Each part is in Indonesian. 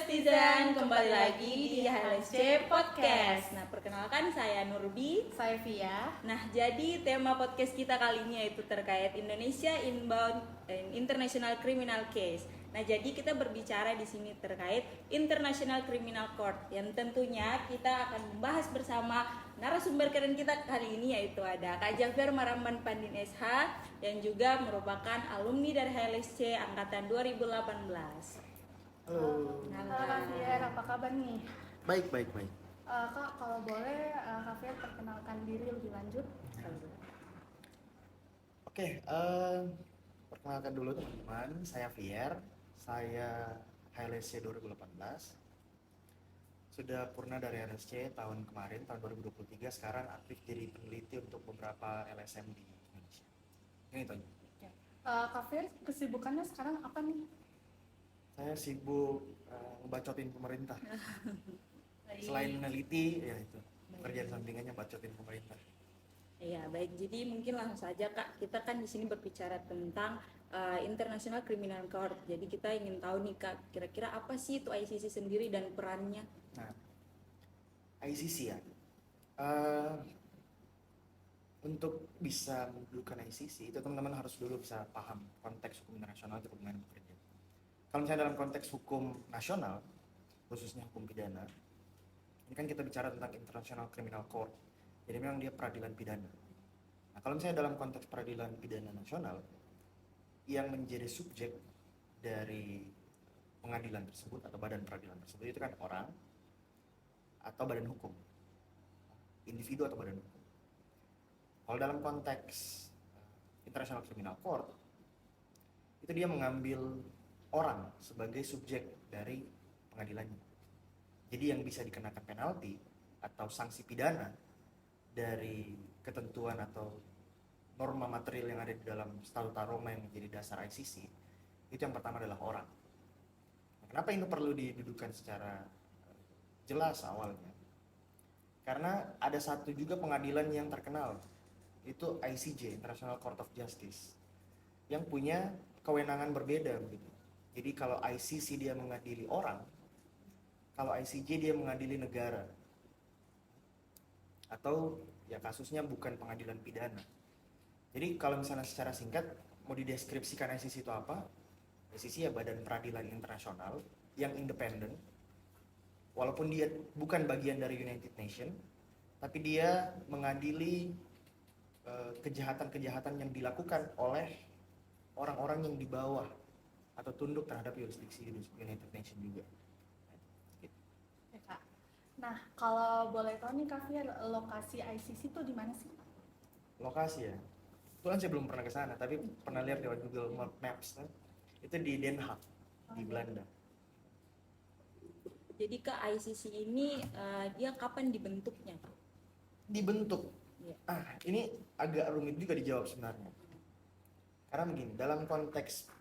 netizen, kembali lagi di HLSC Podcast. Nah, perkenalkan saya Nurbi. Saya Via. Nah, jadi tema podcast kita kali ini yaitu terkait Indonesia Inbound International Criminal Case. Nah, jadi kita berbicara di sini terkait International Criminal Court yang tentunya kita akan membahas bersama narasumber keren kita kali ini, yaitu ada Kak Jaffer Maramban Pandin SH yang juga merupakan alumni dari HLSC angkatan 2018. Halo. Halo Kak Fier, apa kabar nih? Baik. Kak, kalau boleh Kak Fier perkenalkan diri lebih lanjut. Oke, perkenalkan dulu teman-teman, saya Fier, saya HLSC 2018. Sudah purna dari HLSC tahun kemarin, tahun 2023, sekarang aktif jadi peneliti untuk beberapa LSM di Indonesia. Ini itu aja. Kak Fier, kesibukannya sekarang apa nih? Saya sibuk ngebacotin pemerintah. Selain meneliti, ya itu pekerjaan sampingannya bacotin pemerintah. Iya, baik. Jadi mungkin langsung saja Kak, kita kan di sini berbicara tentang International Criminal Court. Jadi kita ingin tahu nih Kak, kira-kira apa sih itu ICC sendiri dan perannya? Nah, ICC ya. Untuk bisa mendudukan ICC, itu teman-teman harus dulu bisa paham konteks hukum internasional itu bagaimana bekerja. Kalau misalnya dalam konteks hukum nasional, khususnya hukum pidana, ini kan kita bicara tentang International Criminal Court, jadi memang dia peradilan pidana. Nah, kalau misalnya dalam konteks peradilan pidana nasional, yang menjadi subjek dari pengadilan tersebut atau badan peradilan tersebut itu kan orang atau badan hukum, individu atau badan hukum. Kalau dalam konteks International Criminal Court, itu dia mengambil orang sebagai subjek dari pengadilannya. Jadi yang bisa dikenakan penalti atau sanksi pidana dari ketentuan atau norma material yang ada di dalam Statuta Roma yang menjadi dasar ICC, itu yang pertama adalah orang. Kenapa ini perlu didudukan secara jelas awalnya? Karena ada satu juga pengadilan yang terkenal, itu ICJ, International Court of Justice, yang punya kewenangan berbeda begitu. Jadi kalau ICC dia mengadili orang, kalau ICJ dia mengadili negara. Atau ya kasusnya bukan pengadilan pidana. Jadi kalau misalnya secara singkat mau dideskripsikan ICC itu apa? ICC ya badan peradilan internasional yang independen. Walaupun dia bukan bagian dari United Nations, tapi dia mengadili kejahatan-kejahatan yang dilakukan oleh orang-orang yang di bawah atau tunduk terhadap yurisdiksi United Nations juga. Ya, Kak. Nah, kalau boleh tahu nih Kak Fier, lokasi ICC itu di mana sih? Lokasi ya? Kebetulan saya belum pernah ke sana, tapi pernah lihat lewat Google Maps. Itu di Den Haag, di Belanda. Jadi Kak, ICC ini dia kapan dibentuknya Kak? Dibentuk? Ya. Ini agak rumit juga dijawab sebenarnya. Karena begini, dalam konteks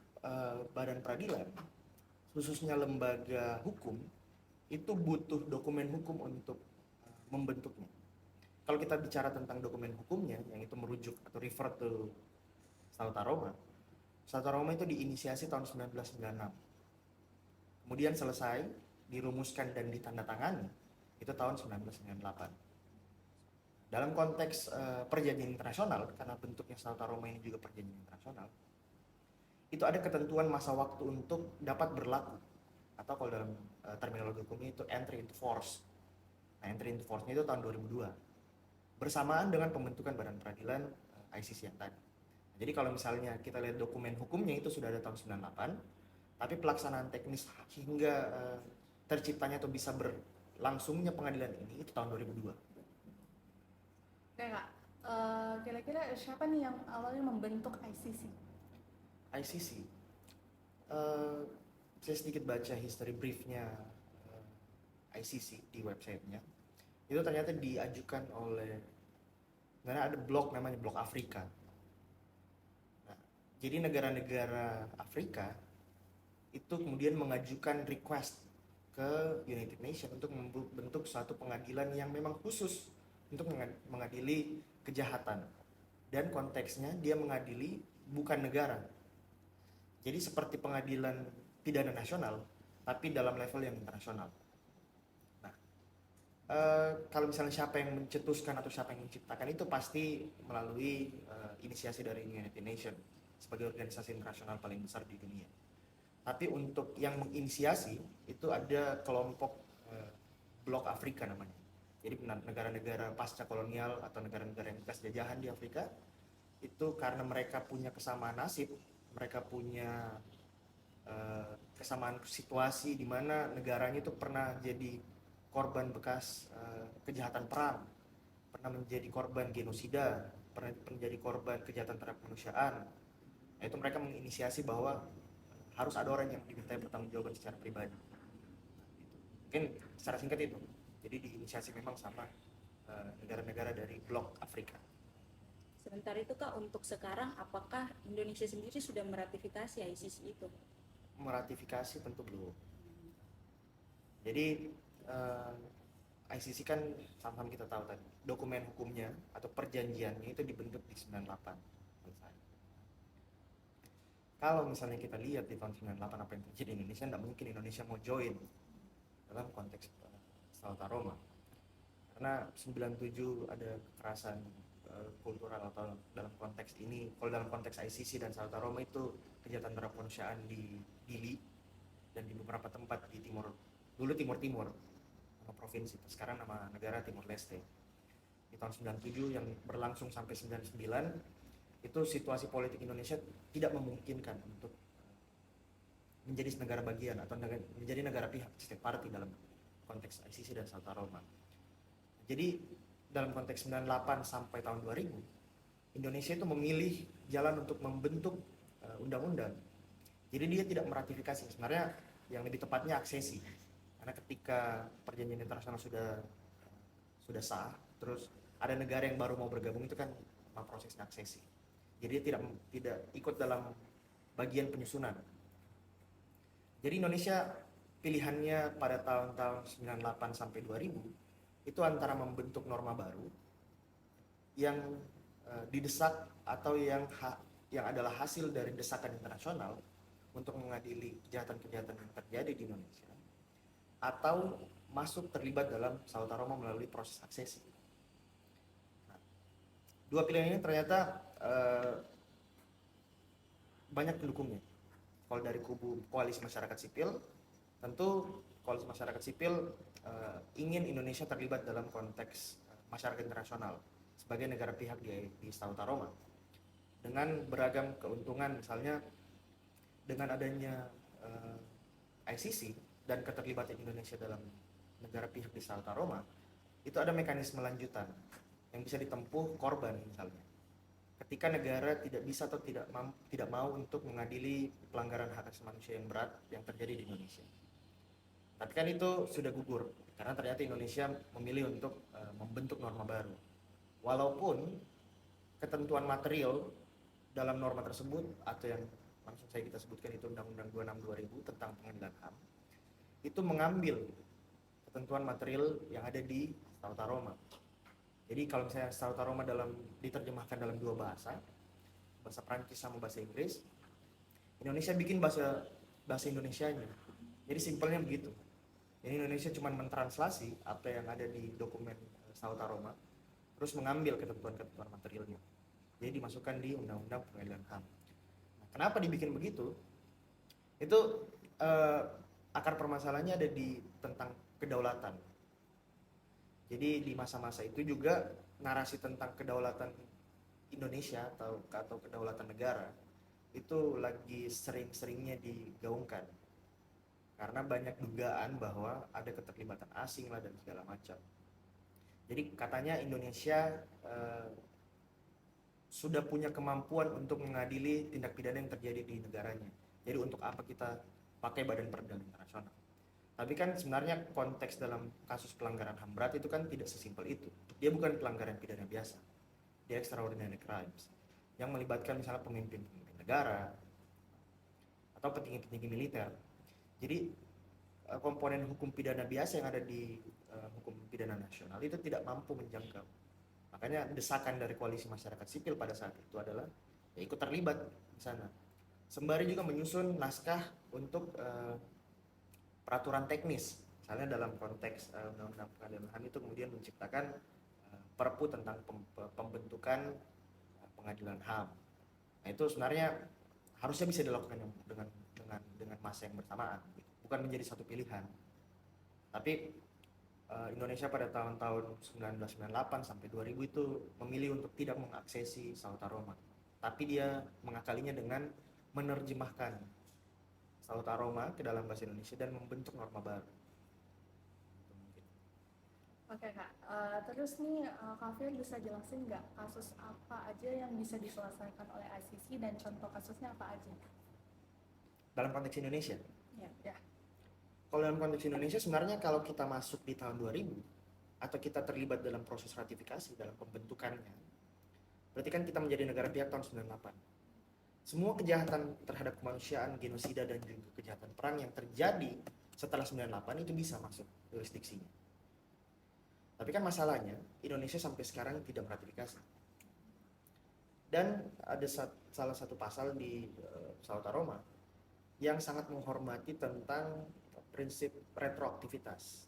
badan peradilan, khususnya lembaga hukum, itu butuh dokumen hukum untuk membentuknya. Kalau kita bicara tentang dokumen hukumnya, yang itu merujuk atau refer to Statuta Roma. Statuta Roma itu diinisiasi tahun 1996. Kemudian selesai, dirumuskan dan ditandatangani, itu tahun 1998. Dalam konteks perjanjian internasional, karena bentuknya Statuta Roma ini juga perjanjian internasional, itu ada ketentuan masa waktu untuk dapat berlaku, atau kalau dalam terminologi hukumnya itu entry into force. Nah, entry into force-nya itu tahun 2002 bersamaan dengan pembentukan badan peradilan ICC yang tadi. Jadi kalau misalnya kita lihat dokumen hukumnya itu sudah ada tahun 98, tapi pelaksanaan teknis hingga terciptanya atau bisa berlangsungnya pengadilan ini itu tahun 2002. Oke Kak, kira-kira siapa nih yang awalnya membentuk ICC? ICC, saya sedikit baca history briefnya ICC di websitenya. Itu ternyata diajukan oleh, karena ada blok namanya blok Afrika. Nah, jadi negara-negara Afrika itu kemudian mengajukan request ke United Nations untuk membentuk suatu pengadilan yang memang khusus untuk mengadili kejahatan, dan konteksnya dia mengadili bukan negara. Jadi seperti pengadilan pidana nasional, tapi dalam level yang internasional. Nah, kalau misalnya siapa yang mencetuskan atau siapa yang menciptakan itu pasti melalui inisiasi dari United Nations sebagai organisasi internasional paling besar di dunia. Tapi untuk yang menginisiasi itu ada kelompok Blok Afrika namanya. Jadi negara-negara pasca kolonial atau negara-negara yang bekas jajahan di Afrika itu karena mereka punya kesamaan nasib, mereka punya kesamaan situasi di mana negaranya itu pernah jadi korban bekas kejahatan perang, pernah menjadi korban genosida, pernah menjadi korban kejahatan terhadap kemanusiaan. Nah, itu mereka menginisiasi bahwa harus ada orang yang dimintai pertanggungjawaban secara pribadi. Mungkin secara singkat itu. Jadi diinisiasi memang sama negara-negara dari blok Afrika. Sebentar itu Kak, untuk sekarang apakah Indonesia sendiri sudah meratifikasi ICC itu? Meratifikasi tentu belum. Jadi ICC kan sama-sama kita tahu tadi, dokumen hukumnya atau perjanjiannya itu dibentuk di 98 selesai. Kalau misalnya kita lihat di tahun 98 apa yang terjadi di Indonesia, tidak mungkin Indonesia mau join dalam konteks Sauta Roma. Karena 97 ada kekerasan kultural atau dalam konteks ini, kalau dalam konteks ICC dan Sauta Roma itu kejahatan terhadap kemanusiaan di Dili dan di beberapa tempat di Timur, dulu Timur, nama provinsi, sekarang nama negara Timur Leste. Di tahun 97 yang berlangsung sampai 99 itu situasi politik Indonesia tidak memungkinkan untuk menjadi negara bagian atau menjadi negara pihak state party dalam konteks ICC dan Sauta Roma. Jadi dalam konteks 98 sampai tahun 2000 Indonesia itu memilih jalan untuk membentuk undang-undang. Jadi dia tidak meratifikasi, sebenarnya yang lebih tepatnya aksesi. Karena ketika perjanjian internasional sudah sah, terus ada negara yang baru mau bergabung itu kan prosesnya aksesi. Jadi dia tidak ikut dalam bagian penyusunan. Jadi Indonesia pilihannya pada tahun-tahun 98 sampai 2000 itu antara membentuk norma baru yang didesak atau yang adalah hasil dari desakan internasional untuk mengadili kejahatan-kejahatan yang terjadi di Indonesia, atau masuk terlibat dalam Sauta Roma melalui proses aksesi. Nah, dua pilihan ini ternyata banyak pendukungnya. Kalau dari kubu koalisi masyarakat sipil, tentu koalisi masyarakat sipil ingin Indonesia terlibat dalam konteks masyarakat internasional sebagai negara pihak di Sauta Roma dengan beragam keuntungan, misalnya dengan adanya ICC dan keterlibatan Indonesia dalam negara pihak di Sauta Roma, itu ada mekanisme lanjutan yang bisa ditempuh korban misalnya. Ketika negara tidak bisa atau tidak mau untuk mengadili pelanggaran hak asasi manusia yang berat yang terjadi di Indonesia. Tapi kan itu sudah gugur karena ternyata Indonesia memilih untuk membentuk norma baru. Walaupun ketentuan material dalam norma tersebut atau yang langsung kita sebutkan itu Undang-Undang 26 2000 tentang pengadilan HAM itu mengambil ketentuan material yang ada di Sauta Roma. Jadi kalau misalnya Sauta Roma diterjemahkan dalam dua bahasa Prancis sama bahasa Inggris, Indonesia bikin bahasa Indonesianya. Jadi simpelnya begitu. Jadi Indonesia cuma mentranslasi apa yang ada di dokumen Sauta Roma, terus mengambil ketentuan-ketentuan materialnya. Jadi dimasukkan di Undang-Undang Pengadilan HAM. Nah, kenapa dibikin begitu? Itu akar permasalahannya ada di tentang kedaulatan. Jadi di masa-masa itu juga narasi tentang kedaulatan Indonesia atau kedaulatan negara itu lagi sering-seringnya digaungkan. Karena banyak dugaan bahwa ada keterlibatan asing lah dan segala macam. Jadi katanya Indonesia sudah punya kemampuan untuk mengadili tindak pidana yang terjadi di negaranya. Jadi untuk apa kita pakai Badan Peradilan Internasional? Tapi kan sebenarnya konteks dalam kasus pelanggaran HAM berat itu kan tidak sesimpel itu. Dia bukan pelanggaran pidana biasa. Dia extraordinary crimes yang melibatkan misalnya pemimpin negara atau petinggi-petinggi militer. Jadi komponen hukum pidana biasa yang ada di hukum pidana nasional itu tidak mampu menjangkau. Makanya desakan dari koalisi masyarakat sipil pada saat itu adalah ya ikut terlibat di sana. Sembari juga menyusun naskah untuk peraturan teknis. Misalnya dalam konteks Undang-Undang Pengadilan HAM itu kemudian menciptakan Perpu tentang pembentukan pengadilan HAM. Nah, itu sebenarnya harusnya bisa dilakukan dengan masa yang bersamaan, bukan menjadi satu pilihan. Tapi Indonesia pada tahun-tahun 1998 sampai 2000 itu memilih untuk tidak mengaksesi Sauta Roma, tapi dia mengakalinya dengan menerjemahkan Sauta Roma ke dalam bahasa Indonesia dan membentuk norma baru. Itu mungkin. Oke Kak, terus nih Kak Fir bisa jelasin nggak kasus apa aja yang bisa diselesaikan oleh ICC dan contoh kasusnya apa aja? Dalam konteks Indonesia, Ya. kalau dalam konteks Indonesia sebenarnya kalau kita masuk di tahun 2000 atau kita terlibat dalam proses ratifikasi dalam pembentukannya, berarti kan kita menjadi negara pihak tahun 98. Semua kejahatan terhadap kemanusiaan, genosida dan juga kejahatan perang yang terjadi setelah 98 itu bisa masuk jurisdiksinya. Tapi kan masalahnya Indonesia sampai sekarang tidak meratifikasi. Dan ada salah satu pasal di Sauta Roma yang sangat menghormati tentang prinsip retroaktivitas.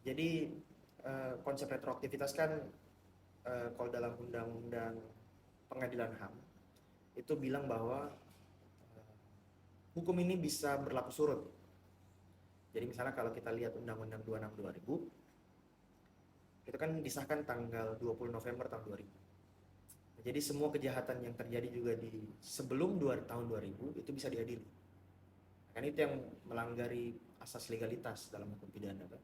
Jadi konsep retroaktivitas kan kalau dalam undang-undang pengadilan HAM itu bilang bahwa hukum ini bisa berlaku surut. Jadi misalnya kalau kita lihat Undang-Undang 26 2000 itu kan disahkan tanggal 20 November tahun 2000. Jadi semua kejahatan yang terjadi juga di sebelum tahun 2000 itu bisa diadili. Kan itu yang melanggari asas legalitas dalam hukum pidana kan.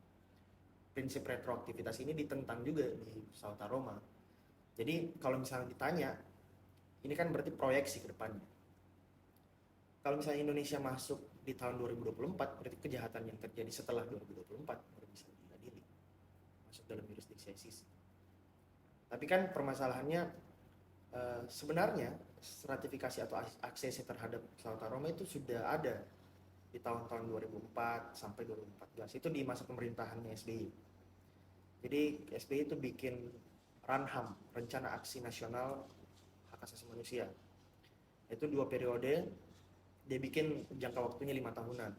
Prinsip retroaktivitas ini ditentang juga di Sauta Roma. Jadi kalau misalnya ditanya, ini kan berarti proyeksi ke depannya. Kalau misalnya Indonesia masuk di tahun 2024, berarti kejahatan yang terjadi setelah 2024 baru bisa diadili, masuk dalam jurisdiksi ICC. Tapi kan permasalahannya sebenarnya ratifikasi atau aksesi terhadap Sauta Roma itu sudah ada di tahun-tahun 2004 sampai 2014, itu di masa pemerintahannya SBY. Jadi SBY itu bikin RANHAM, Rencana Aksi Nasional Hak Asasi Manusia. Itu 2 periode, dia bikin jangka waktunya 5 tahunan.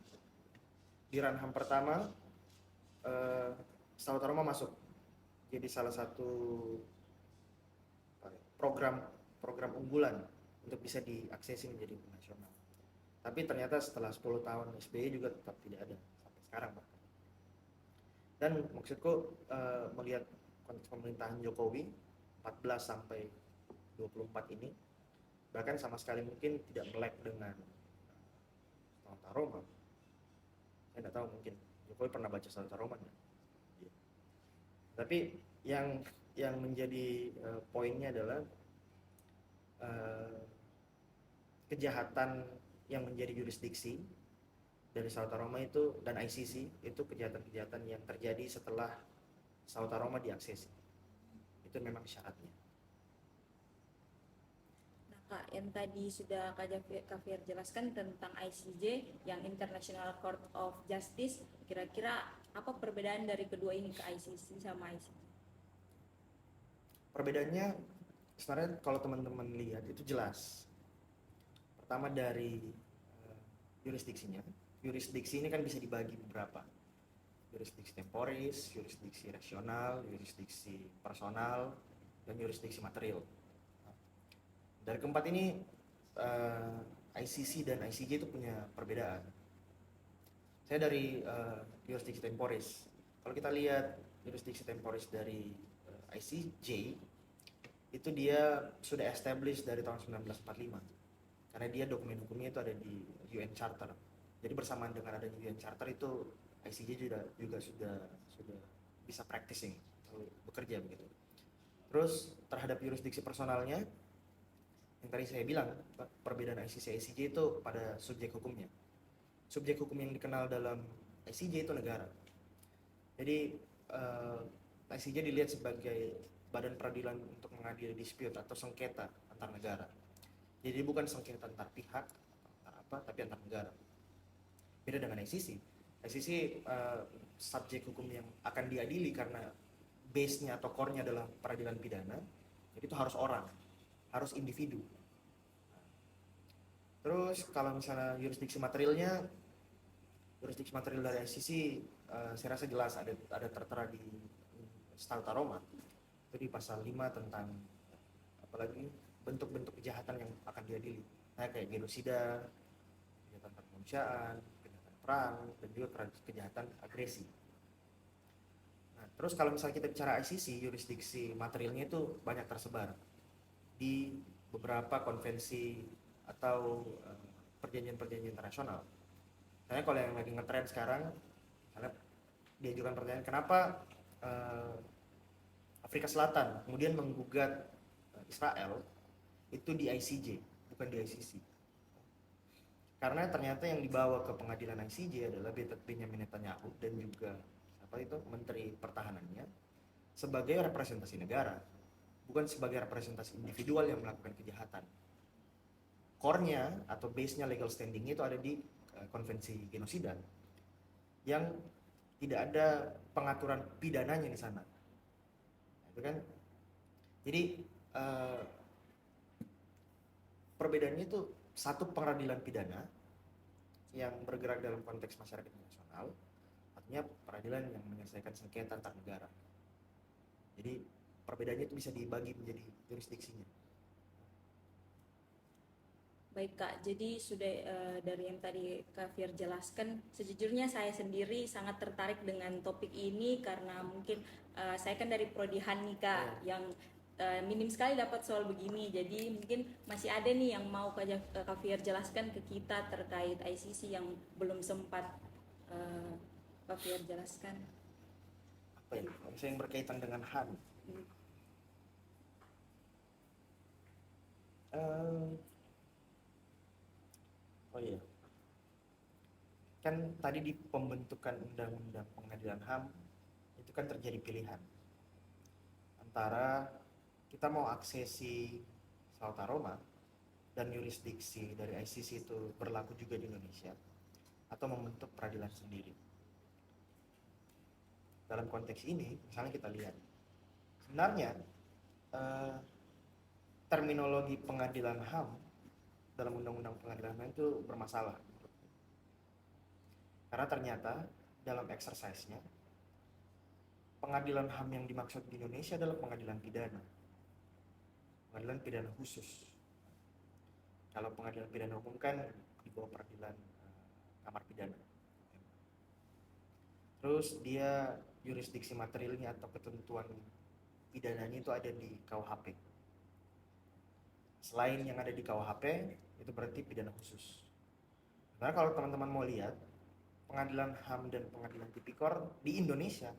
Di RANHAM pertama, Sauta Roma masuk jadi salah satu program unggulan untuk bisa diaksesi menjadi hukum nasional. Tapi ternyata setelah 10 tahun SBY juga tetap tidak ada sampai sekarang bahkan. Dan maksudku melihat konteks pemerintahan Jokowi 14 sampai 24 ini bahkan sama sekali mungkin tidak melek dengan Sauta Roma. Saya tidak tahu, mungkin Jokowi pernah baca Sauta Roma ya? Tapi yang menjadi poinnya adalah kejahatan yang menjadi jurisdiksi dari Sauta Roma itu dan ICC itu kejahatan-kejahatan yang terjadi setelah Sauta Roma diaksesi. Itu memang syaratnya. Nah Kak, yang tadi sudah Kak Fir jelaskan tentang ICJ yang International Court of Justice, kira-kira apa perbedaan dari kedua ini ke ICC sama ICJ? Perbedaannya sebenarnya kalau teman-teman lihat itu jelas. Pertama dari jurisdiksinya. Jurisdiksi ini kan bisa dibagi beberapa. Jurisdiksi temporis, jurisdiksi rasional, jurisdiksi personal, dan jurisdiksi material. Dari keempat ini ICC dan ICJ itu punya perbedaan. Saya dari jurisdiksi temporis. Kalau kita lihat jurisdiksi temporis dari ICJ itu dia sudah established dari tahun 1945 karena dia dokumen hukumnya itu ada di UN Charter. Jadi bersamaan dengan adanya UN Charter itu ICJ juga sudah bisa practicing atau bekerja begitu. Terus terhadap jurisdiksi personalnya yang tadi saya bilang perbedaan ICC ICJ itu pada subjek hukumnya. Subjek hukum yang dikenal dalam ICJ itu negara. Jadi ICJ dilihat sebagai badan peradilan untuk mengadili dispute atau sengketa antar negara. Jadi bukan sengketa antar pihak, antar apa, tapi antar negara. Beda dengan ICC. ICC subjek hukum yang akan diadili karena base-nya atau core-nya adalah peradilan pidana. Jadi itu harus orang, harus individu. Terus kalau misalnya jurisdiksi materialnya Jurisdiksi material dari ICC saya rasa jelas ada tertera di Statuta Roma itu di pasal 5 tentang apalagi bentuk-bentuk kejahatan yang akan diadili. Nah, kayak genosida, kejahatan kemanusiaan, kejahatan perang, dan juga kejahatan agresi. Nah, terus kalau misalnya kita bicara ICC, jurisdiksi materialnya itu banyak tersebar di beberapa konvensi atau perjanjian-perjanjian internasional. Misalnya kalau yang lagi ngetren sekarang, karena diajukan pertanyaan kenapa Afrika Selatan kemudian menggugat Israel itu di ICJ bukan di ICC, karena ternyata yang dibawa ke pengadilan ICJ adalah Benjamin Netanyahu dan juga Menteri Pertahanannya sebagai representasi negara, bukan sebagai representasi individual yang melakukan kejahatan. Core-nya atau base-nya legal standing-nya itu ada di konvensi genosida yang tidak ada pengaturan pidananya di sana. Itu kan. Jadi perbedaannya itu satu peradilan pidana yang bergerak dalam konteks masyarakat internasional, artinya peradilan yang menyelesaikan sengketa antar negara. Jadi perbedaannya itu bisa dibagi menjadi jurisdiksinya. Baik Kak, jadi sudah dari yang tadi Kak Fir jelaskan, sejujurnya saya sendiri sangat tertarik dengan topik ini karena mungkin saya kan dari Prodi Han nih Kak, yang minim sekali dapat soal begini. Jadi mungkin masih ada nih yang mau Kak Fir jelaskan ke kita terkait ICC yang belum sempat Kak Fir jelaskan. Apa ya? Misalnya yang berkaitan dengan Han. Oh iya, kan tadi di pembentukan undang-undang pengadilan HAM itu kan terjadi pilihan antara kita mau aksesi Statuta Roma dan yurisdiksi dari ICC itu berlaku juga di Indonesia atau membentuk peradilan sendiri. Dalam konteks ini, misalnya kita lihat, sebenarnya terminologi pengadilan HAM dalam undang-undang pengadilan HAM itu bermasalah. Karena ternyata dalam exercise-nya pengadilan HAM yang dimaksud di Indonesia adalah pengadilan pidana khusus. Kalau pengadilan pidana umum kan di bawah peradilan kamar pidana. Terus dia jurisdiksi materialnya atau ketentuan pidananya itu ada di KUHP. Selain yang ada di KUHP, itu berarti pidana khusus. Karena kalau teman-teman mau lihat, pengadilan HAM dan pengadilan tipikor di Indonesia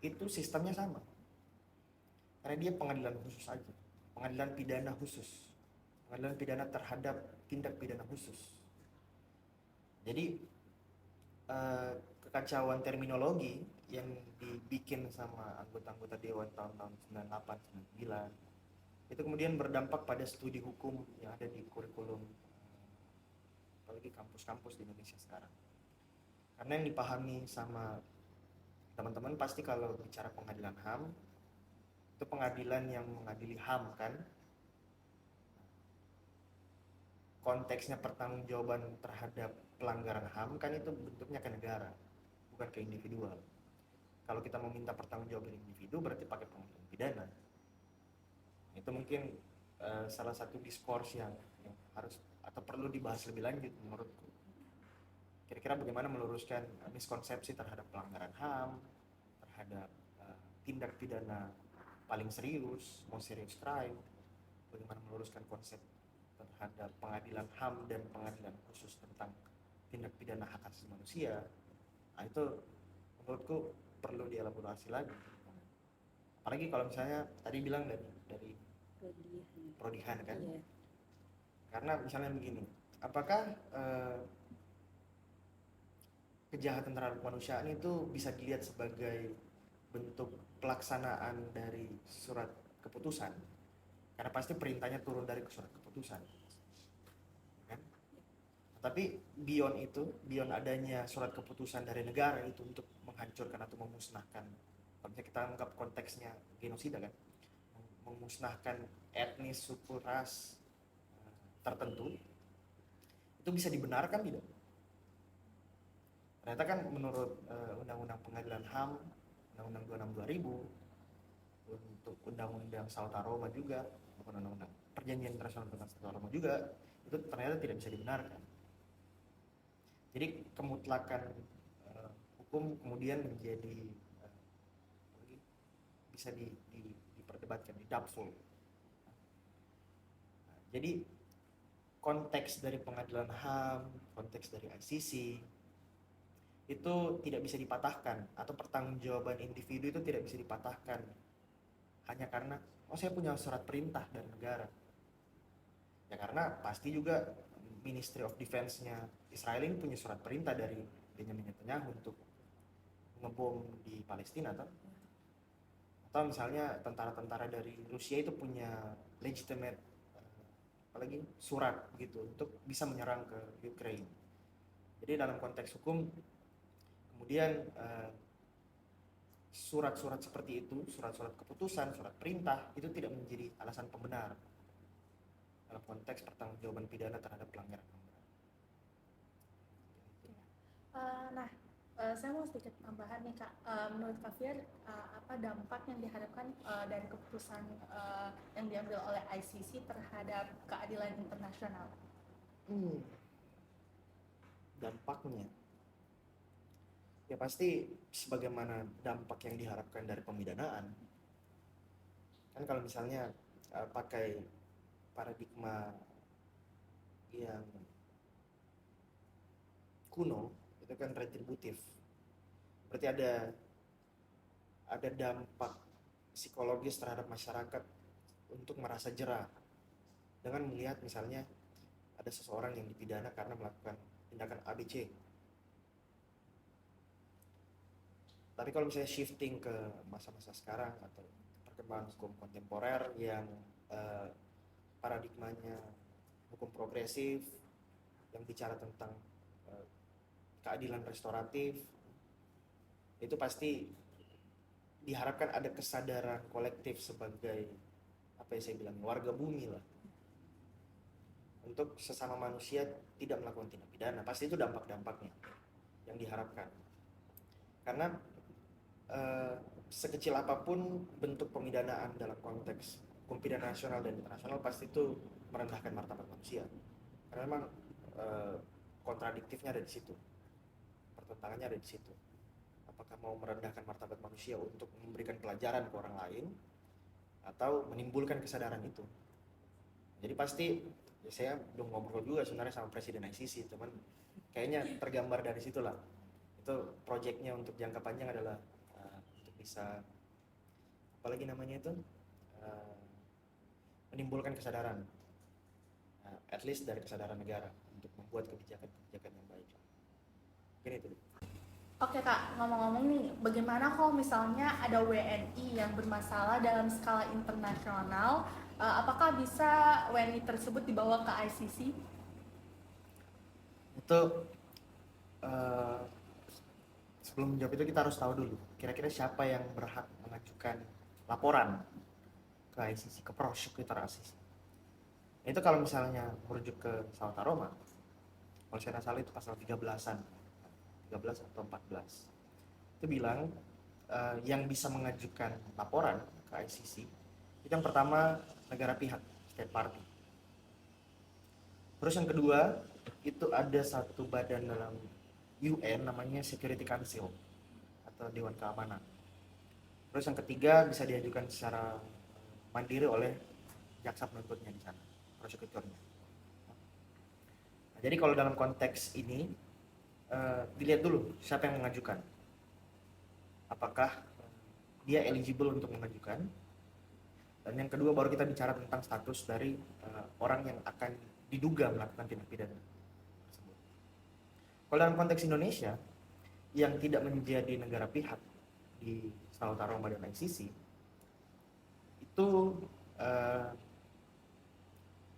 itu sistemnya sama. Karena dia pengadilan khusus aja, pengadilan pidana khusus, pengadilan pidana terhadap tindak pidana khusus. Jadi kekacauan terminologi yang dibikin sama anggota-anggota Dewan tahun-tahun 98, 99 itu kemudian berdampak pada studi hukum yang ada di kurikulum apalagi kampus-kampus di Indonesia sekarang. Karena yang dipahami sama teman-teman pasti kalau bicara pengadilan HAM itu pengadilan yang mengadili HAM kan, konteksnya pertanggungjawaban terhadap pelanggaran HAM kan itu bentuknya ke negara bukan ke individual. Kalau kita meminta pertanggungjawaban individu berarti pakai pengadilan pidana. Itu mungkin salah satu diskurs yang harus atau perlu dibahas lebih lanjut menurutku. Kira-kira bagaimana meluruskan miskonsepsi terhadap pelanggaran HAM, terhadap tindak pidana paling serius, most serious crime, bagaimana meluruskan konsep terhadap pengadilan HAM dan pengadilan khusus tentang tindak pidana hak asasi manusia. Nah, itu menurutku perlu dielaborasi lagi. Apalagi kalau misalnya tadi bilang dari Prodi Han kan. Iya. Karena misalnya begini, apakah kejahatan terhadap kemanusiaan itu bisa dilihat sebagai bentuk pelaksanaan dari surat keputusan? Karena pasti perintahnya turun dari surat keputusan kan? Tapi beyond adanya surat keputusan dari negara itu untuk menghancurkan atau memusnahkan, kalau kita anggap konteksnya genosida kan, memusnahkan etnis, suku, ras tertentu, itu bisa dibenarkan tidak? Ternyata kan menurut Undang-Undang Pengadilan HAM, Undang-Undang 26 2000, untuk Undang-Undang Sauta Roma juga, bukan Undang-Undang Perjanjian Internasional tentang Sauta Roma juga, itu ternyata tidak bisa dibenarkan. Jadi kemutlakan hukum kemudian menjadi bisa diperdebatkan, doubtful. Nah, jadi konteks dari pengadilan HAM, konteks dari ICC itu tidak bisa dipatahkan, atau pertanggungjawaban individu itu tidak bisa dipatahkan hanya karena saya punya surat perintah dari negara. Ya karena pasti juga Ministry of Defense-nya Israel ini punya surat perintah dari Benjamin Netanyahu untuk ngebom di Palestina, atau misalnya tentara-tentara dari Rusia itu punya legitimate apalagi surat gitu untuk bisa menyerang ke Ukraine. Jadi dalam konteks hukum kemudian surat-surat seperti itu, surat-surat keputusan, surat perintah itu tidak menjadi alasan pembenar dalam konteks pertanggungjawaban pidana terhadap pelanggaran HAM. Nah, saya mau sedikit tambahan nih Kak. Menurut Kak Fir, apa dampak yang diharapkan dari keputusan yang diambil oleh ICC terhadap keadilan internasional? Dampaknya ya pasti sebagaimana dampak yang diharapkan dari pemidanaan. Kan kalau misalnya pakai paradigma yang kuno itu kan retributif, berarti ada dampak psikologis terhadap masyarakat untuk merasa jera dengan melihat misalnya ada seseorang yang dipidana karena melakukan tindakan ABC. Tapi kalau misalnya shifting ke masa-masa sekarang atau perkembangan hukum kontemporer yang paradigmanya hukum progresif yang bicara tentang keadilan restoratif, itu pasti diharapkan ada kesadaran kolektif sebagai apa yang saya bilang warga bumi lah, untuk sesama manusia tidak melakukan tindak pidana. Pasti itu dampak-dampaknya yang diharapkan. Karena sekecil apapun bentuk pemidanaan dalam konteks hukum pidana nasional dan internasional pasti itu merendahkan martabat manusia. Karena memang kontradiktifnya ada di situ, pertentangannya ada di situ. Apakah mau merendahkan martabat manusia untuk memberikan pelajaran ke orang lain atau menimbulkan kesadaran itu. Jadi pasti ya saya belum ngobrol juga sebenarnya sama Presiden ICC, cuman kayaknya tergambar dari situlah. Itu proyeknya untuk jangka panjang adalah untuk bisa apalagi namanya itu menimbulkan kesadaran, at least dari kesadaran negara untuk membuat kebijakan-kebijakan yang baik. Mungkin itu. Oke Kak, ngomong-ngomong nih, bagaimana kalau misalnya ada WNI yang bermasalah dalam skala internasional, apakah bisa WNI tersebut dibawa ke ICC? Itu sebelum menjawab itu kita harus tahu dulu kira-kira siapa yang berhak mengajukan laporan ke ICC, ke prosecutor ICC. Itu kalau misalnya merujuk ke Sauta Roma, kalau saya tidak salah itu pasal 13 atau 14, itu bilang yang bisa mengajukan laporan ke ICC itu yang pertama negara pihak, state party. Terus yang kedua itu ada satu badan dalam UN namanya Security Council atau Dewan Keamanan. Terus yang ketiga bisa diajukan secara mandiri oleh jaksa penuntutnya di sana, prosekutornya. Nah, jadi kalau dalam konteks ini dilihat dulu siapa yang mengajukan, apakah dia eligible untuk mengajukan, dan yang kedua baru kita bicara tentang status dari orang yang akan diduga melakukan tindak pidana tersebut. Kalau dalam konteks Indonesia yang tidak menjadi negara pihak di Sauta Roma dan ICC itu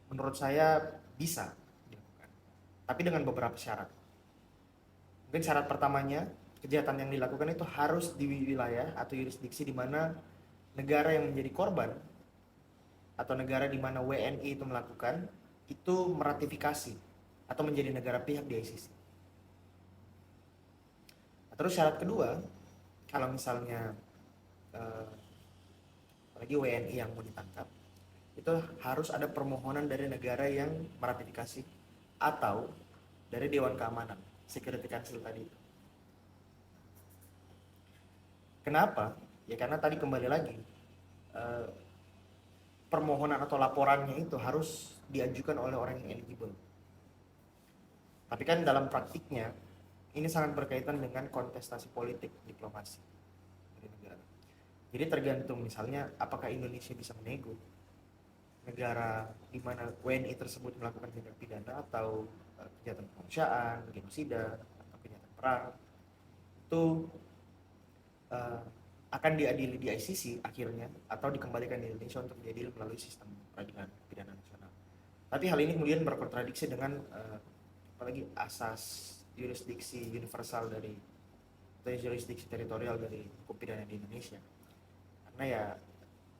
menurut saya bisa dilakukan, tapi dengan beberapa syarat. Mungkin syarat pertamanya, kejahatan yang dilakukan itu harus di wilayah atau yurisdiksi di mana negara yang menjadi korban atau negara di mana WNI itu melakukan itu meratifikasi atau menjadi negara pihak di ICC. Terus syarat kedua, kalau misalnya apalagi WNI yang mau ditangkap, itu harus ada permohonan dari negara yang meratifikasi atau dari Dewan Keamanan, Security Council tadi. Kenapa? Ya karena tadi kembali lagi, permohonan atau laporannya itu harus diajukan oleh orang yang eligible. Tapi kan dalam praktiknya ini sangat berkaitan dengan kontestasi politik diplomasi dari negara. Jadi tergantung misalnya apakah Indonesia bisa menego negara di mana WNI tersebut melakukan tindak pidana atau kejahatan kemanusiaan, genosida atau kejahatan perang, itu akan diadili di ICC akhirnya atau dikembalikan di Indonesia untuk diadili melalui sistem peradilan pidana nasional. Tapi hal ini kemudian berkontradiksi dengan apalagi asas jurisdiksi universal dari atau jurisdiksi teritorial dari hukum pidana di Indonesia. Karena ya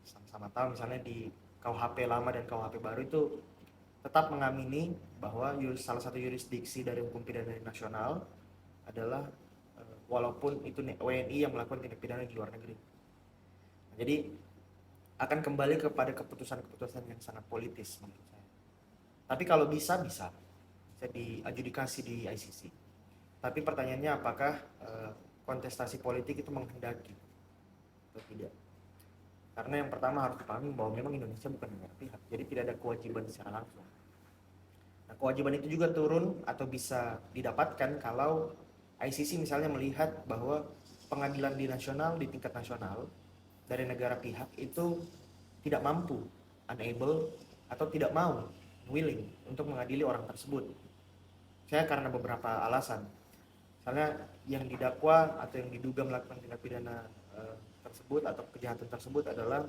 sama-sama tahu misalnya di KUHP lama dan KUHP baru itu tetap mengamini bahwa salah satu jurisdiksi dari hukum pidana nasional adalah walaupun itu WNI yang melakukan tindak pidana di luar negeri. Nah, jadi akan kembali kepada keputusan-keputusan yang sangat politis menurut saya. Tapi kalau bisa diadjudikasi di ICC. Tapi pertanyaannya apakah kontestasi politik itu menghendaki atau tidak? Karena yang pertama harus dipahami bahwa memang Indonesia bukan negara pihak, jadi tidak ada kewajiban secara langsung. Nah, kewajiban itu juga turun atau bisa didapatkan kalau ICC misalnya melihat bahwa pengadilan di tingkat nasional dari negara pihak itu tidak mampu, unable atau tidak mau, willing untuk mengadili orang tersebut. Saya karena beberapa alasan. Misalnya yang didakwa atau yang diduga melakukan tindak pidana tersebut atau kejahatan tersebut adalah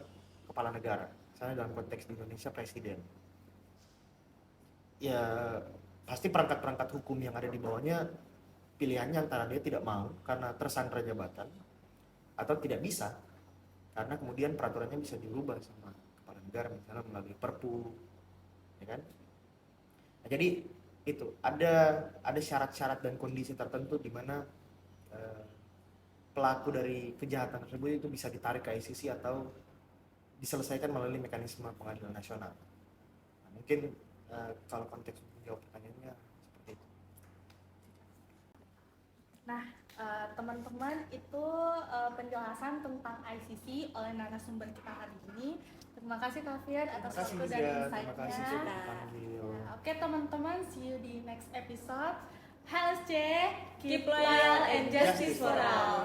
kepala negara. Misalnya dalam konteks di Indonesia presiden. Ya pasti perangkat-perangkat hukum yang ada di bawahnya pilihannya antara dia tidak mau karena tersandra jabatan atau tidak bisa karena kemudian peraturannya bisa dirubah sama kepala negara misalnya melalui Perpu, ya kan? Nah, jadi itu ada syarat-syarat dan kondisi tertentu di mana pelaku dari kejahatan tersebut itu bisa ditarik ke ICC atau diselesaikan melalui mekanisme pengadilan nasional. Nah, mungkin kalau konteks menjawab pertanyaannya seperti itu. Nah, teman-teman itu penjelasan tentang ICC oleh narasumber kita hari ini. Terima kasih Kak Fian atas waktu dan insight-nya. Oke teman-teman, see you di next episode. HSC, keep loyal and justice for all.